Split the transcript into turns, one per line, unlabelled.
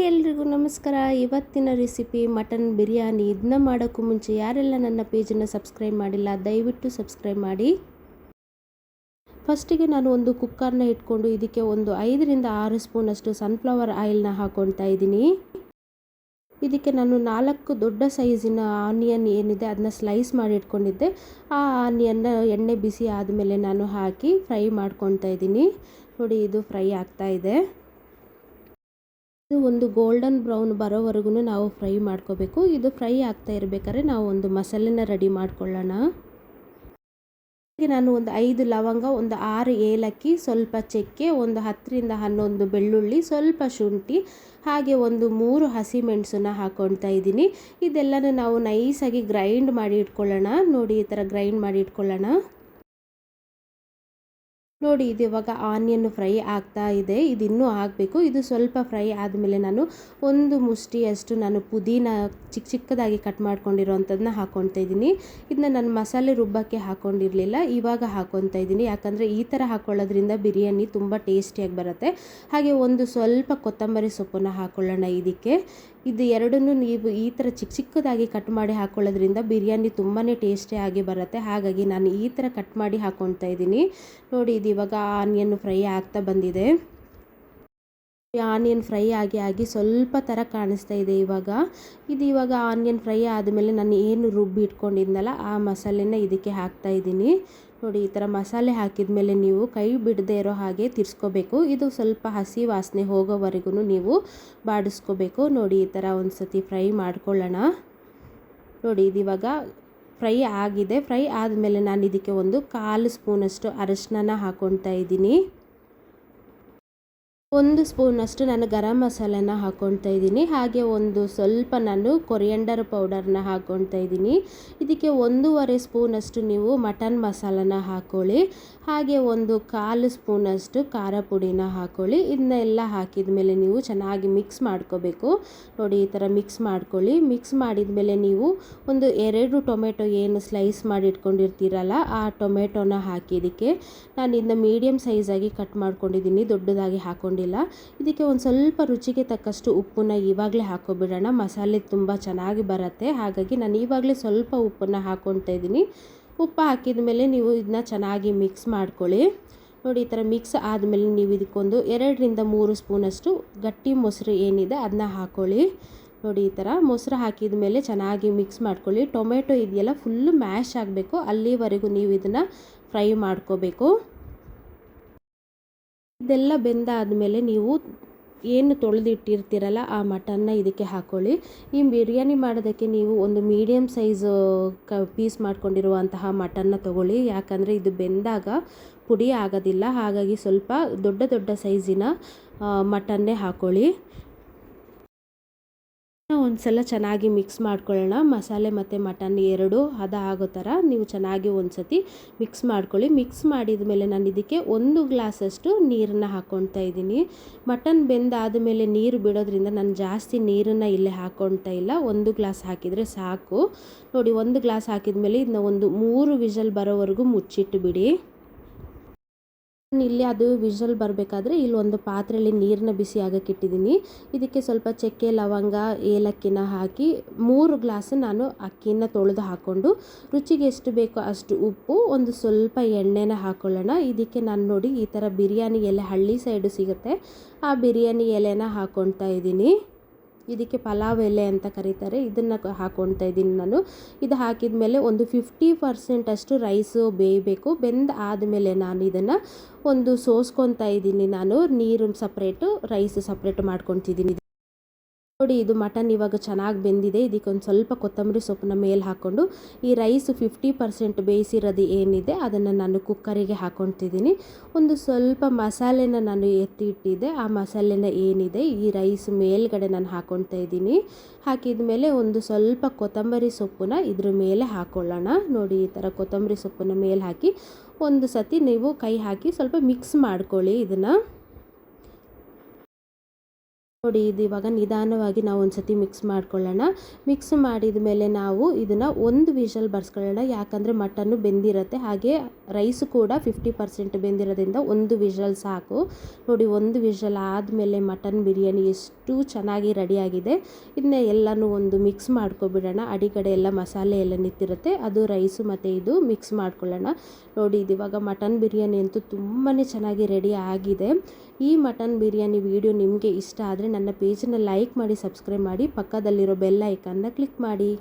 ಎಲ್ರಿಗೂ ನಮಸ್ಕಾರ. ಇವತ್ತಿನ ರೆಸಿಪಿ ಮಟನ್ ಬಿರಿಯಾನಿ. ಇದನ್ನ ಮಾಡೋಕ್ಕೂ ಮುಂಚೆ ಯಾರೆಲ್ಲ ನನ್ನ ಪೇಜನ್ನು ಸಬ್ಸ್ಕ್ರೈಬ್ ಮಾಡಿಲ್ಲ ದಯವಿಟ್ಟು ಸಬ್ಸ್ಕ್ರೈಬ್ ಮಾಡಿ. ಫಸ್ಟಿಗೆ ನಾನು ಒಂದು ಕುಕ್ಕರ್ನ ಇಟ್ಕೊಂಡು ಇದಕ್ಕೆ ಒಂದು 5ರಿಂದ 6 ಸ್ಪೂನಷ್ಟು ಸನ್ಫ್ಲವರ್ ಆಯಿಲ್ನ ಹಾಕ್ಕೊಳ್ತಾ ಇದ್ದೀನಿ. ಇದಕ್ಕೆ ನಾನು 4 ದೊಡ್ಡ ಸೈಜಿನ ಆನಿಯನ್ ಏನಿದೆ ಅದನ್ನ ಸ್ಲೈಸ್ ಮಾಡಿ ಇಟ್ಕೊಂಡಿದ್ದೆ. ಆ ಆನಿಯನ್ನ ಎಣ್ಣೆ ಬಿಸಿ ಆದಮೇಲೆ ನಾನು ಹಾಕಿ ಫ್ರೈ ಮಾಡ್ಕೊಳ್ತಾ ಇದ್ದೀನಿ. ನೋಡಿ, ಇದು ಫ್ರೈ ಆಗ್ತಾ ಇದೆ. ಇದು ಒಂದು ಗೋಲ್ಡನ್ ಬ್ರೌನ್ ಬರೋವರೆಗೂ ನಾವು ಫ್ರೈ ಮಾಡ್ಕೋಬೇಕು. ಇದು ಫ್ರೈ ಆಗ್ತಾ ಇರಬೇಕಾದ್ರೆ ನಾವು ಒಂದು ಮಸಾಲೆನ ರೆಡಿ ಮಾಡ್ಕೊಳ್ಳೋಣ. ನಾನು ಒಂದು 5 ಲವಂಗ, ಒಂದು 6 ಏಲಕ್ಕಿ, ಸ್ವಲ್ಪ ಚಕ್ಕೆ, ಒಂದು 10ರಿಂದ 11 ಬೆಳ್ಳುಳ್ಳಿ, ಸ್ವಲ್ಪ ಶುಂಠಿ, ಹಾಗೆ ಒಂದು 3 ಹಸಿಮೆಣಸನ್ನ ಹಾಕ್ಕೊಳ್ತಾ ಇದ್ದೀನಿ. ಇದೆಲ್ಲನೂ ನಾವು ನೈಸಾಗಿ ಗ್ರೈಂಡ್ ಮಾಡಿ ಇಟ್ಕೊಳ್ಳೋಣ. ನೋಡಿ, ಈ ಥರ ಗ್ರೈಂಡ್ ಮಾಡಿ ಇಟ್ಕೊಳ್ಳೋಣ. ನೋಡಿ, ಇದು ಇವಾಗ ಆನಿಯನ್ ಫ್ರೈ ಆಗ್ತಾ ಇದೆ. ಇದು ಇನ್ನೂ ಆಗಬೇಕು. ಇದು ಸ್ವಲ್ಪ ಫ್ರೈ ಆದಮೇಲೆ ನಾನು ಒಂದು ಮುಷ್ಟಿಯಷ್ಟು ಪುದೀನ ಚಿಕ್ಕದಾಗಿ ಕಟ್ ಮಾಡ್ಕೊಂಡಿರೋವಂಥದ್ದನ್ನ ಹಾಕ್ಕೊಳ್ತಾ ಇದ್ದೀನಿ. ಇದನ್ನ ನಾನು ಮಸಾಲೆ ರುಬ್ಬಕ್ಕೆ ಹಾಕ್ಕೊಂಡಿರಲಿಲ್ಲ, ಇವಾಗ ಹಾಕ್ಕೊಳ್ತಾ ಇದ್ದೀನಿ. ಯಾಕಂದರೆ ಈ ಥರ ಹಾಕ್ಕೊಳ್ಳೋದ್ರಿಂದ ಬಿರಿಯಾನಿ ತುಂಬ ಟೇಸ್ಟಿಯಾಗಿ ಬರುತ್ತೆ. ಹಾಗೆ ಒಂದು ಸ್ವಲ್ಪ ಕೊತ್ತಂಬರಿ ಸೊಪ್ಪನ್ನು ಹಾಕ್ಕೊಳ್ಳೋಣ ಇದಕ್ಕೆ. ಇದು ಎರಡನ್ನೂ ನೀವು ಈ ಥರ ಚಿಕ್ಕದಾಗಿ ಕಟ್ ಮಾಡಿ ಹಾಕ್ಕೊಳ್ಳೋದ್ರಿಂದ ಬಿರಿಯಾನಿ ತುಂಬಾ ಟೇಸ್ಟಿಯಾಗಿ ಬರುತ್ತೆ. ಹಾಗಾಗಿ ನಾನು ಈ ಥರ ಕಟ್ ಮಾಡಿ ಹಾಕ್ಕೊಳ್ತಾ ಇದ್ದೀನಿ. ನೋಡಿ, ಇದು ಇವಾಗ ಆನಿಯನ್ ಫ್ರೈ ಆಗ್ತಾ ಬಂದಿದೆ. ಆನಿಯನ್ ಫ್ರೈ ಆಗಿ ಸ್ವಲ್ಪ ಥರ ಕಾಣಿಸ್ತಾ ಇದೆ ಇವಾಗ. ಇವಾಗ ಆನಿಯನ್ ಫ್ರೈ ಆದಮೇಲೆ ನಾನು ಏನು ರುಬ್ಬಿ ಇಟ್ಕೊಂಡಿದ್ನಲ್ಲ ಆ ಮಸಾಲೆನ ಇದಕ್ಕೆ ಹಾಕ್ತಾ ಇದ್ದೀನಿ. ನೋಡಿ, ಈ ಥರ ಮಸಾಲೆ ಹಾಕಿದ ಮೇಲೆ ನೀವು ಕೈ ಬಿಡದೇ ಇರೋ ಹಾಗೆ ತಿರ್ಸ್ಕೋಬೇಕು. ಇದು ಸ್ವಲ್ಪ ಹಸಿ ವಾಸನೆ ಹೋಗೋವರೆಗೂ ನೀವು ಬಾಡಿಸ್ಕೋಬೇಕು. ನೋಡಿ, ಈ ಥರ ಒಂದು ಸತಿ ಫ್ರೈ ಮಾಡ್ಕೊಳ್ಳೋಣ. ನೋಡಿ, ಇದು ಇವಾಗ ಫ್ರೈ ಆಗಿದೆ. ಫ್ರೈ ಆದಮೇಲೆ ನಾನು ಇದಕ್ಕೆ ಒಂದು 1/4 ಸ್ಪೂನಷ್ಟು ಅರಿಶಿನ ಹಾಕ್ಕೊಳ್ತಾ ಇದ್ದೀನಿ. 1 ಸ್ಪೂನಷ್ಟು ನಾನು ಗರಂ ಮಸಾಲೆನ ಹಾಕ್ಕೊಳ್ತಾ ಇದ್ದೀನಿ. ಹಾಗೆ ಒಂದು ಸ್ವಲ್ಪ ನಾನು ಕೊರಿಯಂಡರ್ ಪೌಡರ್ನ ಹಾಕ್ಕೊಳ್ತಾ ಇದ್ದೀನಿ. ಇದಕ್ಕೆ 1.5 ಸ್ಪೂನಷ್ಟು ನೀವು ಮಟನ್ ಮಸಾಲನ ಹಾಕ್ಕೊಳ್ಳಿ. ಹಾಗೆ ಒಂದು 1/4 ಸ್ಪೂನಷ್ಟು ಖಾರ ಪುಡಿನ ಹಾಕ್ಕೊಳ್ಳಿ. ಇದನ್ನೆಲ್ಲ ಹಾಕಿದ ಮೇಲೆ ನೀವು ಚೆನ್ನಾಗಿ ಮಿಕ್ಸ್ ಮಾಡ್ಕೋಬೇಕು. ನೋಡಿ, ಈ ಥರ ಮಿಕ್ಸ್ ಮಾಡ್ಕೊಳ್ಳಿ. ಮಿಕ್ಸ್ ಮಾಡಿದ ಮೇಲೆ ನೀವು ಒಂದು 2 ಟೊಮೆಟೊ ಏನು ಸ್ಲೈಸ್ ಮಾಡಿ ಇಟ್ಕೊಂಡಿರ್ತೀರಲ್ಲ ಆ ಟೊಮೆಟೊನ ಹಾಕಿ ಇದಕ್ಕೆ. ನಾನು ಇದನ್ನ ಮೀಡಿಯಮ್ ಸೈಜಾಗಿ ಕಟ್ ಮಾಡ್ಕೊಂಡಿದ್ದೀನಿ, ದೊಡ್ಡದಾಗಿ ಹಾಕ್ಕೊಂಡಿಲ್ಲ. ಇದಕ್ಕೆ ಒಂದು ಸ್ವಲ್ಪ ರುಚಿಗೆ ತಕ್ಕಷ್ಟು ಉಪ್ಪನ್ನ ಇವಾಗಲೇ ಹಾಕೋಬಿಡೋಣ. ಮಸಾಲೆ ತುಂಬ ಚೆನ್ನಾಗಿ ಬರುತ್ತೆ. ಹಾಗಾಗಿ ನಾನು ಇವಾಗಲೇ ಸ್ವಲ್ಪ ಉಪ್ಪನ್ನು ಹಾಕ್ಕೊಳ್ತಾ ಇದ್ದೀನಿ. ಉಪ್ಪು ಹಾಕಿದ ಮೇಲೆ ನೀವು ಇದನ್ನ ಚೆನ್ನಾಗಿ ಮಿಕ್ಸ್ ಮಾಡ್ಕೊಳ್ಳಿ. ನೋಡಿ, ಈ ಥರ ಮಿಕ್ಸ್ ಆದಮೇಲೆ ನೀವು ಇದಕ್ಕೊಂದು 2ರಿಂದ 3 ಸ್ಪೂನಷ್ಟು ಗಟ್ಟಿ ಮೊಸರು ಏನಿದೆ ಅದನ್ನ ಹಾಕ್ಕೊಳ್ಳಿ. ನೋಡಿ, ಈ ಥರ ಮೊಸರು ಹಾಕಿದ ಮೇಲೆ ಚೆನ್ನಾಗಿ ಮಿಕ್ಸ್ ಮಾಡ್ಕೊಳ್ಳಿ. ಟೊಮೆಟೊ ಇದೆಯಲ್ಲ ಫುಲ್ಲು ಮ್ಯಾಶ್ ಆಗಬೇಕು, ಅಲ್ಲಿವರೆಗೂ ನೀವು ಇದನ್ನು ಫ್ರೈ ಮಾಡ್ಕೋಬೇಕು. ಇದೆಲ್ಲ ಬೆಂದಾದಮೇಲೆ ನೀವು ಏನು ತೊಳೆದಿಟ್ಟಿರ್ತೀರಲ್ಲ ಆ ಮಟನ್ನ ಇದಕ್ಕೆ ಹಾಕ್ಕೊಳ್ಳಿ. ಈ ಬಿರಿಯಾನಿ ಮಾಡೋದಕ್ಕೆ ನೀವು ಒಂದು ಮೀಡಿಯಮ್ ಸೈಜ್ ಪೀಸ್ ಮಾಡ್ಕೊಂಡಿರುವಂತಹ ಮಟನ್ನ ತೊಗೊಳ್ಳಿ. ಯಾಕಂದರೆ ಇದು ಬೆಂದಾಗ ಪುಡಿ ಆಗೋದಿಲ್ಲ. ಹಾಗಾಗಿ ಸ್ವಲ್ಪ ದೊಡ್ಡ ಸೈಜಿನ ಮಟನ್ನೇ ಹಾಕ್ಕೊಳ್ಳಿ. ಒಂದು ಸಲ ಚೆನ್ನಾಗಿ ಮಿಕ್ಸ್ ಮಾಡ್ಕೊಳ್ಳೋಣ. ಮಸಾಲೆ ಮತ್ತು ಮಟನ್ ಎರಡು ಹದ ಆಗೋ ಥರ ನೀವು ಚೆನ್ನಾಗಿ ಒಂದು ಸತಿ ಮಿಕ್ಸ್ ಮಾಡ್ಕೊಳ್ಳಿ. ಮಿಕ್ಸ್ ಮಾಡಿದ ಮೇಲೆ ನಾನು ಇದಕ್ಕೆ 1 ಗ್ಲಾಸಷ್ಟು ನೀರನ್ನು ಹಾಕ್ಕೊಳ್ತಾ ಇದ್ದೀನಿ. ಮಟನ್ ಬೆಂದಾದ ಮೇಲೆ ನೀರು ಬಿಡೋದ್ರಿಂದ ನಾನು ಜಾಸ್ತಿ ನೀರನ್ನು ಇಲ್ಲೇ ಹಾಕ್ಕೊಳ್ತಾ ಇಲ್ಲ. 1 ಗ್ಲಾಸ್ ಹಾಕಿದರೆ ಸಾಕು. ನೋಡಿ, 1 ಗ್ಲಾಸ್ ಹಾಕಿದ ಮೇಲೆ ಇದನ್ನ ಒಂದು 3 ವಿಷಲ್ ಬರೋವರೆಗೂ ಮುಚ್ಚಿಟ್ಟು ಬಿಡಿ. ಇಲ್ಲಿ ಅದು ವಿಷಲ್ ಬರಬೇಕಾದ್ರೆ ಇಲ್ಲಿ ಒಂದು ಪಾತ್ರೆಯಲ್ಲಿ ನೀರನ್ನ ಬಿಸಿ ಆಗಕ್ಕೆ ಇಟ್ಟಿದ್ದೀನಿ. ಇದಕ್ಕೆ ಸ್ವಲ್ಪ ಚಕ್ಕೆ, ಲವಂಗ, ಏಲಕ್ಕಿನ ಹಾಕಿ 3 ಗ್ಲಾಸ್ ನಾನು ಅಕ್ಕಿನ ತೊಳೆದು ಹಾಕ್ಕೊಂಡು ರುಚಿಗೆ ಎಷ್ಟು ಬೇಕೋ ಅಷ್ಟು ಉಪ್ಪು, ಒಂದು ಸ್ವಲ್ಪ ಎಣ್ಣೆನ ಹಾಕ್ಕೊಳ್ಳೋಣ. ಇದಕ್ಕೆ ನಾನು ನೋಡಿ ಈ ಥರ ಬಿರಿಯಾನಿ ಎಲೆ ಹಳ್ಳಿ ಸೈಡು ಸಿಗುತ್ತೆ, ಆ ಬಿರಿಯಾನಿ ಎಲೆನ ಹಾಕ್ಕೊಳ್ತಾ ಇದ್ದೀನಿ. ಇದಕ್ಕೆ ಪಲಾವ್ ಎಲೆ ಅಂತ ಕರೀತಾರೆ, ಇದನ್ನು ಹಾಕ್ಕೊಳ್ತಾ ಇದ್ದೀನಿ ನಾನು. ಇದು ಹಾಕಿದ ಮೇಲೆ ಒಂದು 50% ಅಷ್ಟು ರೈಸು ಬೇಯಬೇಕು. ಆದಮೇಲೆ ನಾನು ಇದನ್ನು ಒಂದು ಸೋಸ್ಕೊತಾ ಇದ್ದೀನಿ. ನಾನು ನೀರು ಸಪ್ರೇಟು, ರೈಸ್ ಸಪ್ರೇಟು ಮಾಡ್ಕೊತಿದ್ದೀನಿ. ನೋಡಿ, ಇದು ಮಟನ್ ಇವಾಗ ಚೆನ್ನಾಗಿ ಬೆಂದಿದೆ. ಇದಕ್ಕೆ ಒಂದು ಸ್ವಲ್ಪ ಕೊತ್ತಂಬರಿ ಸೊಪ್ಪನ್ನ ಮೇಲೆ ಹಾಕ್ಕೊಂಡು ಈ ರೈಸ್ 50% ಬೇಯಿಸಿರೋದು ಏನಿದೆ ಅದನ್ನು ನಾನು ಕುಕ್ಕರಿಗೆ ಹಾಕ್ಕೊತಿದ್ದೀನಿ. ಒಂದು ಸ್ವಲ್ಪ ಮಸಾಲೆನ ನಾನು ಎತ್ತಿ ಇಟ್ಟಿದ್ದೆ, ಆ ಮಸಾಲೆನ ಏನಿದೆ ಈ ರೈಸ್ ಮೇಲ್ಗಡೆ ನಾನು ಹಾಕ್ಕೊಳ್ತಾ ಇದ್ದೀನಿ. ಹಾಕಿದ ಮೇಲೆ ಒಂದು ಸ್ವಲ್ಪ ಕೊತ್ತಂಬರಿ ಸೊಪ್ಪನ್ನ ಇದ್ರ ಮೇಲೆ ಹಾಕ್ಕೊಳ್ಳೋಣ. ನೋಡಿ, ಈ ಥರ ಕೊತ್ತಂಬರಿ ಸೊಪ್ಪನ್ನ ಮೇಲೆ ಹಾಕಿ ಒಂದು ಸತಿ ನೀವು ಕೈ ಹಾಕಿ ಸ್ವಲ್ಪ ಮಿಕ್ಸ್ ಮಾಡ್ಕೊಳ್ಳಿ ಇದನ್ನು. ನೋಡಿ ಇದು ಇವಾಗ ನಿಧಾನವಾಗಿ ನಾವು ಒಂದು ಸತಿ ಮಿಕ್ಸ್ ಮಾಡ್ಕೊಳ್ಳೋಣ. ಮಿಕ್ಸ್ ಮಾಡಿದ ಮೇಲೆ ನಾವು ಇದನ್ನು ಒಂದು ವಿಷಲ್ ಬರ್ಸ್ಕೊಳ್ಳೋಣ. ಯಾಕಂದರೆ ಮಟನ್ನು ಬೆಂದಿರುತ್ತೆ, ಹಾಗೆ ರೈಸು ಕೂಡ 50% ಬೆಂದಿರೋದ್ರಿಂದ ಒಂದು ವಿಷಲ್ ಸಾಕು. ನೋಡಿ ಒಂದು ವಿಷಲ್ ಆದಮೇಲೆ ಮಟನ್ ಬಿರಿಯಾನಿ ಎಷ್ಟು ಚೆನ್ನಾಗಿ ರೆಡಿಯಾಗಿದೆ. ಇದನ್ನ ಎಲ್ಲನೂ ಒಂದು ಮಿಕ್ಸ್ ಮಾಡ್ಕೊಬಿಡೋಣ. ಅಡಿಗಡೆ ಎಲ್ಲ ಮಸಾಲೆ ಎಲ್ಲ ನಿಂತಿರುತ್ತೆ, ಅದು ರೈಸು ಮತ್ತು ಇದು ಮಿಕ್ಸ್ ಮಾಡ್ಕೊಳ್ಳೋಣ. ನೋಡಿ ಇದು ಇವಾಗ ಮಟನ್ ಬಿರಿಯಾನಿ ಅಂತೂ ತುಂಬಾ ಚೆನ್ನಾಗಿ ರೆಡಿ ಆಗಿದೆ. ಈ ಮಟನ್ ಬಿರಿಯಾನಿ ವಿಡಿಯೋ ನಿಮಗೆ ಇಷ್ಟ ಆದರೆ ನನ್ನ ಪೇಜನ್ನು ಲೈಕ್ ಮಾಡಿ, ಸಬ್ಸ್ಕ್ರೈಬ್ ಮಾಡಿ, ಪಕ್ಕದಲ್ಲಿರೋ ಬೆಲ್ ಐಕನ್ನ ಕ್ಲಿಕ್ ಮಾಡಿ.